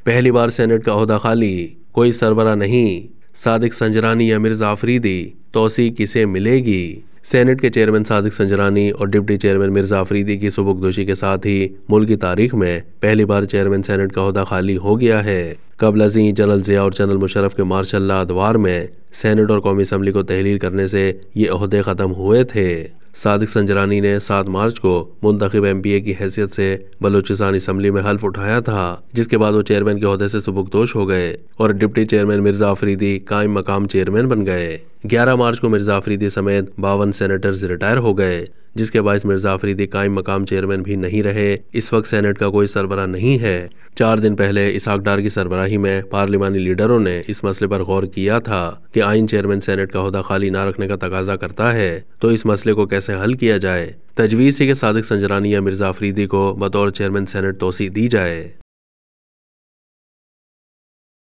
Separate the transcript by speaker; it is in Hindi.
Speaker 1: पहली बार सेनेट का ओहदा खाली, कोई सरबरा नहीं, सादिक संजरानी या मिर्जा अफरीदी, तौसी किसे मिलेगी। सेनेट के चेयरमैन सादिक संजरानी और डिप्टी चेयरमैन मिर्जा अफरीदी की सुबुकदोशी के साथ ही मुल्क की तारीख में पहली बार चेयरमैन सेनेट का ओहदा खाली हो गया है। कबल अज़ीं जनरल ज़िया और जनरल मुशर्रफ के मार्शल लॉ अदवार में सेनेट और कौमी असम्बली को तहलील करने से ये ओहदे ख़त्म हुए थे। सादिक संजरानी ने 7 मार्च को मुंतखब MPA की हैसियत से बलूचिस्तान असम्बली में हल्फ उठाया था, जिसके बाद वो चेयरमैन के ओहदे से सुबुकदोश हो गए और डिप्टी चेयरमैन मिर्जा अफरीदी कायम मकाम चेयरमैन बन गए। 11 मार्च को मिर्जा अफरीदी समेत 52 सेनेटर्स रिटायर हो गए, जिसके बायस मिर्जा अफरीदी कायम मकाम चेयरमैन भी नहीं रहे। इस वक्त सेनेट का कोई सरबरा नहीं है। 4 दिन पहले इसहाक डार की सरबराही में पार्लिमानी लीडरों ने इस मसले पर गौर किया था कि आइन चेयरमैन सेनेट का ओहदा खाली ना रखने का तकाजा करता है, तो इस मसले को कैसे हल किया जाए। तजवीज़ थी कि सादिक संजरानी या मिर्जा अफरीदी को बतौर चेयरमैन सेनेट तौसी दी जाए।